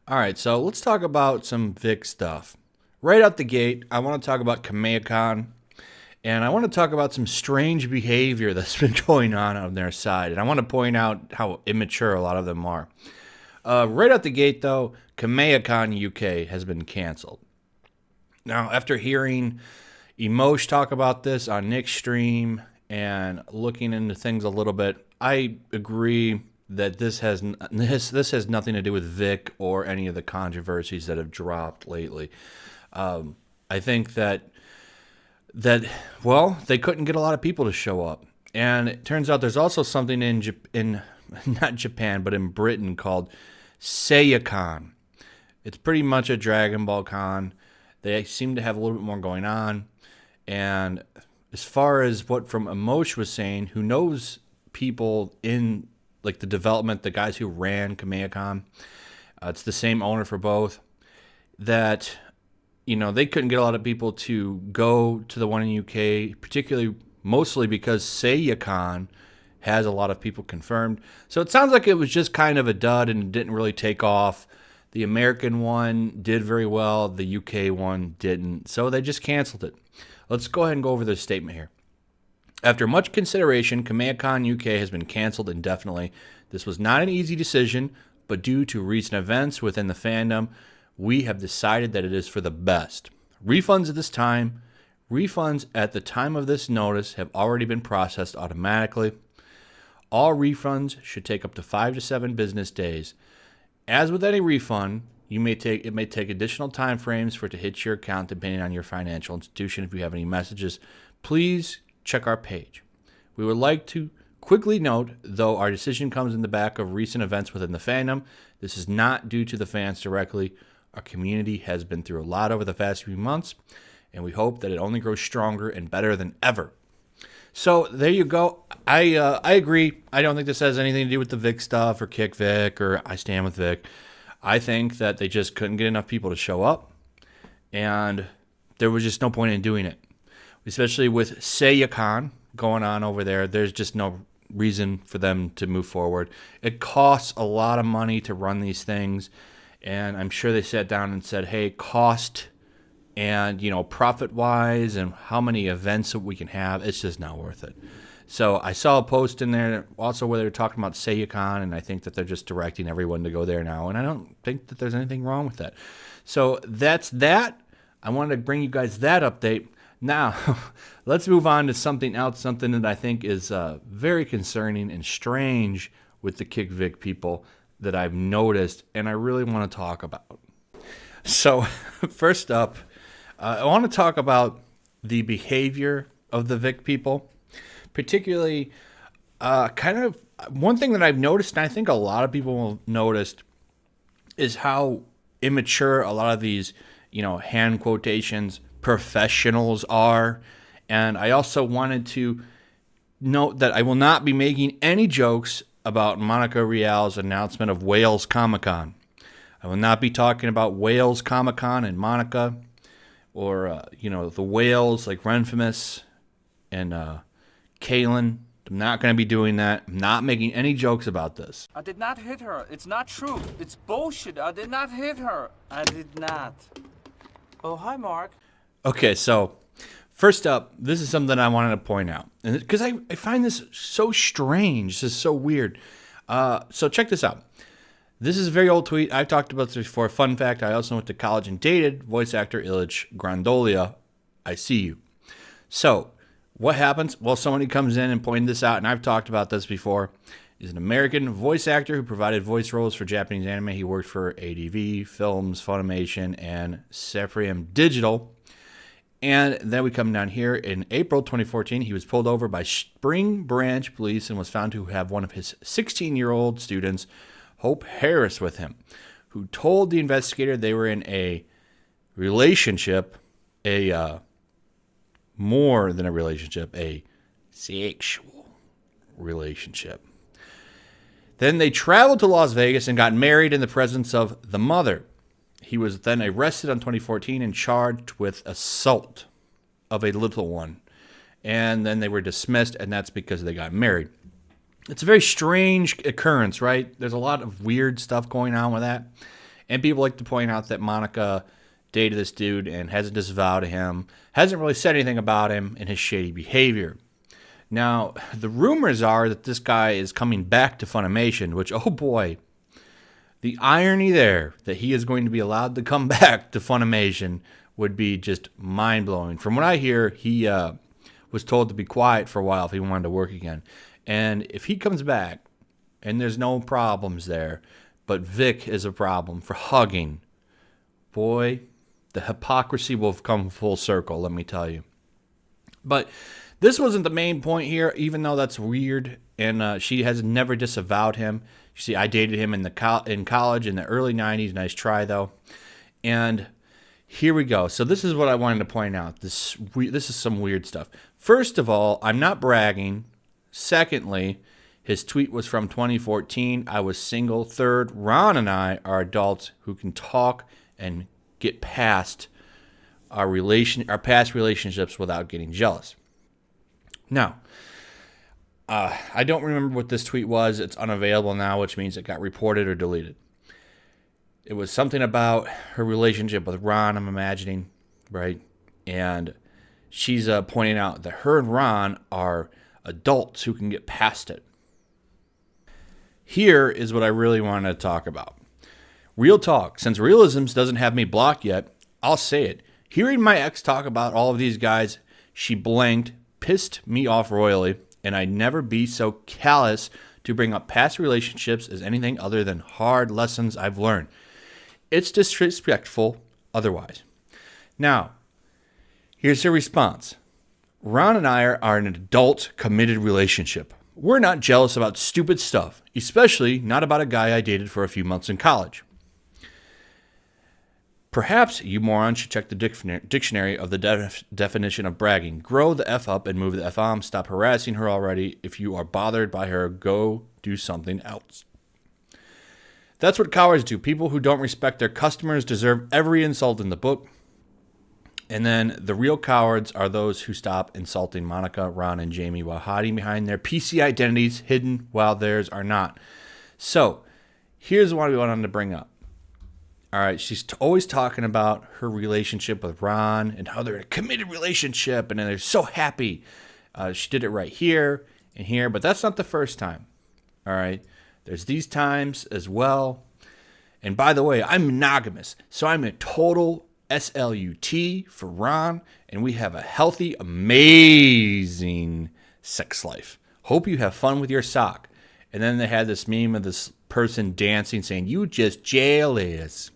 All right, so let's talk about some Vic stuff. Right out the gate, I want to talk about Kameha Con, and I want to talk about some strange behavior that's been going on their side. And I want to point out how immature a lot of them are. Right out the gate, though, Kameha Con UK has been canceled. Now, after hearing Emosh talk about this on Nick's stream and looking into things a little bit, I agree that this has nothing to do with Vic or any of the controversies that have dropped lately. I think that well, they couldn't get a lot of people to show up, and it turns out there's also something in not Japan but in Britain called Seiyacon. It's pretty much a Dragon Ball con. They seem to have a little bit more going on. And as far as what from Emosh was saying, who knows people in like the development, the guys who ran Kameha Con, it's the same owner for both, that, they couldn't get a lot of people to go to the one in UK, particularly mostly because Seiyacon has a lot of people confirmed. So it sounds like it was just kind of a dud and didn't really take off. The American one did very well. The UK one didn't. So they just canceled it. Let's go ahead and go over this statement here. After much consideration, Kameha Con UK has been canceled indefinitely. This was not an easy decision, but due to recent events within the fandom, we have decided that it is for the best. Refunds at the time of this notice have already been processed automatically. All refunds should take up to 5 to 7 business days. As with any refund, it may take additional time frames for it to hit your account depending on your financial institution. If you have any messages, please check our page. We would like to quickly note, though our decision comes in the back of recent events within the fandom, this is not due to the fans directly. Our community has been through a lot over the past few months, and we hope that it only grows stronger and better than ever. So there you go. I agree. I don't think this has anything to do with the Vic stuff or KickVic or I stand with Vic. I think that they just couldn't get enough people to show up, and there was just no point in doing it. Especially with Seiyacon going on over there, there's just no reason for them to move forward. It costs a lot of money to run these things, and I'm sure they sat down and said, hey, cost and, profit-wise and how many events that we can have, it's just not worth it. So I saw a post in there also where they were talking about Seiyacon, and I think that they're just directing everyone to go there now, and I don't think that there's anything wrong with that. So that's that. I wanted to bring you guys that update. Now, let's move on to something else, something that I think is very concerning and strange with the KickVic people that I've noticed, and I really want to talk about. So, first up, I want to talk about the behavior of the Vic people, particularly kind of one thing that I've noticed, and I think a lot of people have noticed, is how immature a lot of these, hand quotations, professionals are. And I also wanted to note that I will not be making any jokes about Monica Rial's announcement of Wales Comic Con. I will not be talking about Wales Comic Con and Monica, or the whales like Renfamous and Kalen. I'm not going to be doing that. I'm not making any jokes about this. I did not hit her. It's not true. It's bullshit. I did not hit her. I did not. Oh, hi, Mark. Okay, so first up, this is something I wanted to point out, and because I find this so strange. This is so weird. So check this out. This is a very old tweet. I've talked about this before. Fun fact, I also went to college and dated voice actor Ilich Grandolia. I see you. So what happens? Well, somebody comes in and pointed this out, and I've talked about this before. He's an American voice actor who provided voice roles for Japanese anime. He worked for ADV, Films, Funimation, and Supreme Digital. And then we come down here in April 2014. He was pulled over by Spring Branch Police and was found to have one of his 16-year-old students, Hope Harris, with him, who told the investigator they were in a relationship, more than a relationship, a sexual relationship. Then they traveled to Las Vegas and got married in the presence of the mother. He was then arrested in 2014 and charged with assault of a little one. And then they were dismissed, and that's because they got married. It's a very strange occurrence, right? There's a lot of weird stuff going on with that. And people like to point out that Monica dated this dude and hasn't disavowed him, hasn't really said anything about him and his shady behavior. Now, the rumors are that this guy is coming back to Funimation, which, oh boy, the irony there that he is going to be allowed to come back to Funimation would be just mind-blowing. From what I hear, he was told to be quiet for a while if he wanted to work again. And if he comes back and there's no problems there, but Vic is a problem for hugging, boy, the hypocrisy will come full circle, let me tell you. But this wasn't the main point here, even though that's weird, and she has never disavowed him. You see, I dated him in college in the early 90s. Nice try, though. And here we go. So this is what I wanted to point out. This is some weird stuff. First of all, I'm not bragging. Secondly, his tweet was from 2014. I was single. Third, Ron and I are adults who can talk and get past our past relationships without getting jealous. Now, I don't remember what this tweet was. It's unavailable now, which means it got reported or deleted. It was something about her relationship with Ron, I'm imagining, right? And she's pointing out that her and Ron are adults who can get past it. Here is what I really wanted to talk about. Real talk. Since Realisms doesn't have me blocked yet, I'll say it. Hearing my ex talk about all of these guys she blanked pissed me off royally, and I'd never be so callous to bring up past relationships as anything other than hard lessons I've learned. It's disrespectful otherwise. Now, here's her response. Ron and I are an adult, committed relationship. We're not jealous about stupid stuff, especially not about a guy I dated for a few months in college. Perhaps you morons should check the dictionary of the definition of bragging. Grow the F up and move the F on. Stop harassing her already. If you are bothered by her, go do something else. That's what cowards do. People who don't respect their customers deserve every insult in the book. And then the real cowards are those who stop insulting Monica, Ron, and Jamie while hiding behind their PC identities, hidden while theirs are not. So, here's what we wanted to bring up. All right, she's always talking about her relationship with Ron and how they're in a committed relationship and they're so happy. She did it right here and here, but that's not the first time. All right, there's these times as well. And by the way, I'm monogamous, so I'm a total SLUT for Ron, and we have a healthy, amazing sex life. Hope you have fun with your sock. And then they had this meme of this person dancing saying, "You just jealous."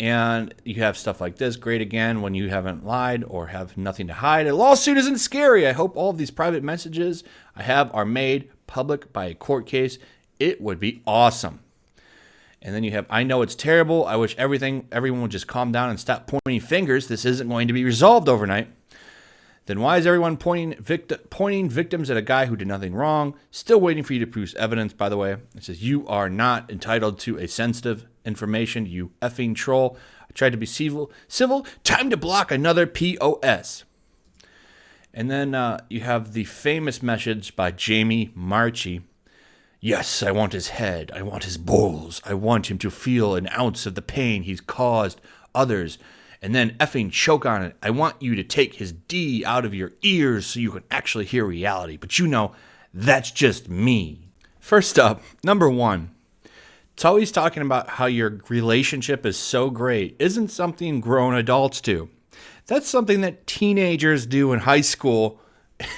And you have stuff like this. Great again when you haven't lied or have nothing to hide. A lawsuit isn't scary. I hope all of these private messages I have are made public by a court case. It would be awesome. And then you have, I know it's terrible. I wish everyone would just calm down and stop pointing fingers. This isn't going to be resolved overnight. Then why is everyone pointing victims at a guy who did nothing wrong? Still waiting for you to produce evidence, by the way. It says, you are not entitled to a sensitive information, you effing troll. I tried to be civil. Time to block another POS. And then you have the famous message by Jamie Marchi. Yes, I want his head. I want his balls. I want him to feel an ounce of the pain he's caused others. And then effing choke on it. I want you to take his D out of your ears so you can actually hear reality. But you know, that's just me. First up, number one. It's always talking about how your relationship is so great. Isn't something grown adults do. That's something that teenagers do in high school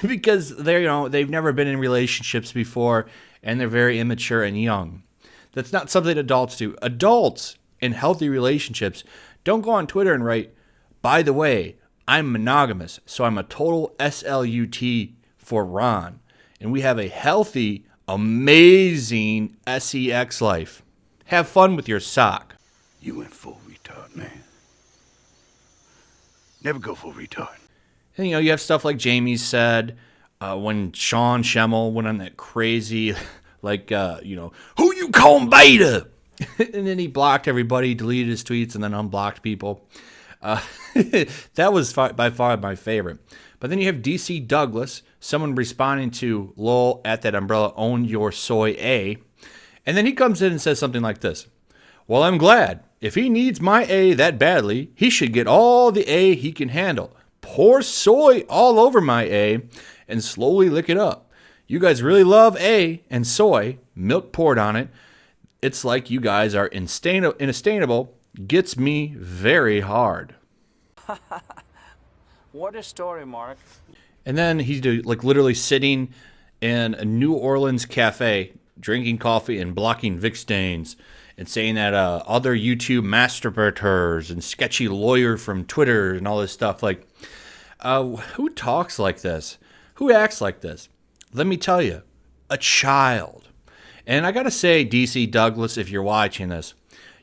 because they've never been in relationships before and they're very immature and young. That's not something adults do. Adults in healthy relationships don't go on Twitter and write, by the way, I'm monogamous, so I'm a total SLUT for Ron. And we have a healthy, amazing SEX life. Have fun with your sock. You went full retard, man. Never go full retard. And, you have stuff like Jamie said when Sean Schemmel went on that crazy, who you calling beta? And then he blocked everybody, deleted his tweets, and then unblocked people. That was by far my favorite. But then you have DC Douglas, someone responding to lol at that umbrella, own your soy A. And then he comes in and says something like this. Well, I'm glad. If he needs my A that badly, he should get all the A he can handle. Pour soy all over my A and slowly lick it up. You guys really love A and soy, milk poured on it. It's like you guys are inastainable. Gets me very hard. What a story, Mark. And then he's like literally sitting in a New Orleans cafe, drinking coffee and blocking Vic stains, and saying that other YouTube masturbators and sketchy lawyer from Twitter and all this stuff. Like, who talks like this? Who acts like this? Let me tell you, a child. And I gotta say, DC Douglas, if you're watching this,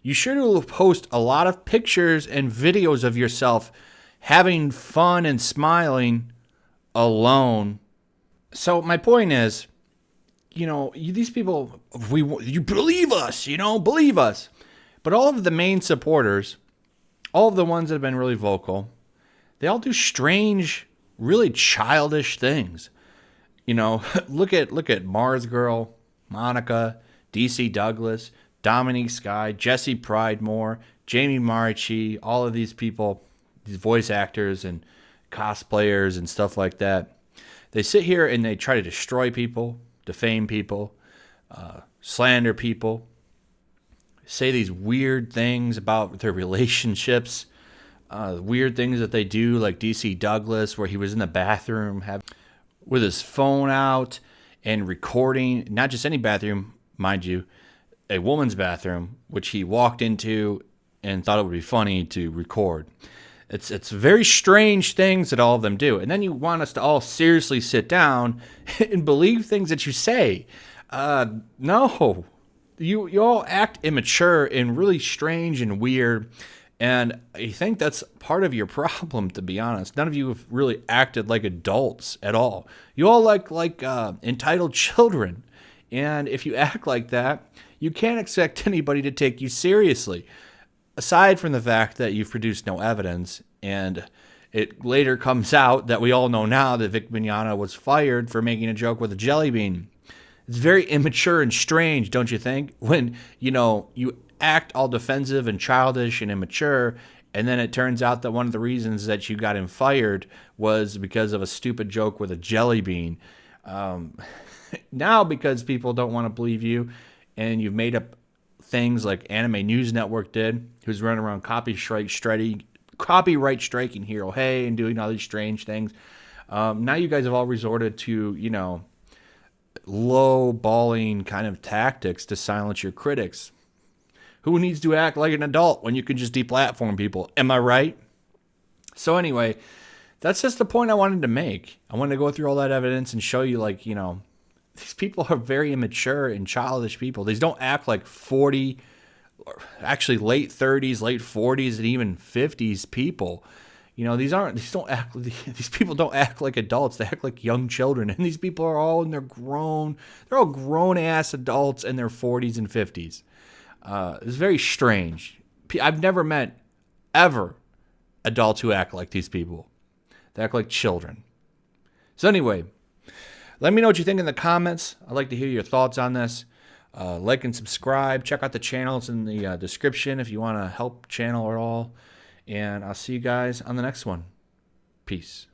you sure to post a lot of pictures and videos of yourself having fun and smiling alone. So my point is, these people, you believe us, believe us. But all of the main supporters, all of the ones that have been really vocal, they all do strange, really childish things. Look at Mars Girl, Monica, DC Douglas, Dominique Sky, Jesse Pridemore, Jamie Marici, all of these people, these voice actors and cosplayers and stuff like that. They sit here and they try to destroy people, defame people, slander people, say these weird things about their relationships, weird things that they do, like DC Douglas, where he was in the bathroom with his phone out and recording, not just any bathroom, mind you, a woman's bathroom, which he walked into and thought it would be funny to record. It's very strange things that all of them do. And then you want us to all seriously sit down and believe things that you say. No. You all act immature and really strange and weird. And I think that's part of your problem, to be honest. None of you have really acted like adults at all. You all like entitled children. And if you act like that, you can't expect anybody to take you seriously. Aside from the fact that you've produced no evidence, and it later comes out that we all know now that Vic Mignogna was fired for making a joke with a jelly bean. It's very immature and strange, don't you think? When, you act all defensive and childish and immature, and then it turns out that one of the reasons that you got him fired was because of a stupid joke with a jelly bean. Now, because people don't want to believe you, and you've made up things like Anime News Network did, who's running around copyright striking Hero Hey and doing all these strange things. Now you guys have all resorted to, low-balling kind of tactics to silence your critics. Who needs to act like an adult when you can just deplatform people? Am I right? So anyway, that's just the point I wanted to make. I wanted to go through all that evidence and show you, these people are very immature and childish people. These don't act like 40, or actually late 30s, late 40s, and even 50s people. These people don't act like adults. They act like young children. And these people are all they're all grown ass adults in their 40s and 50s. It's very strange. I've never met ever adults who act like these people. They act like children. So anyway, let me know what you think in the comments. I'd like to hear your thoughts on this. Like and subscribe. Check out the channels in the description if you want to help channel at all. And I'll see you guys on the next one. Peace.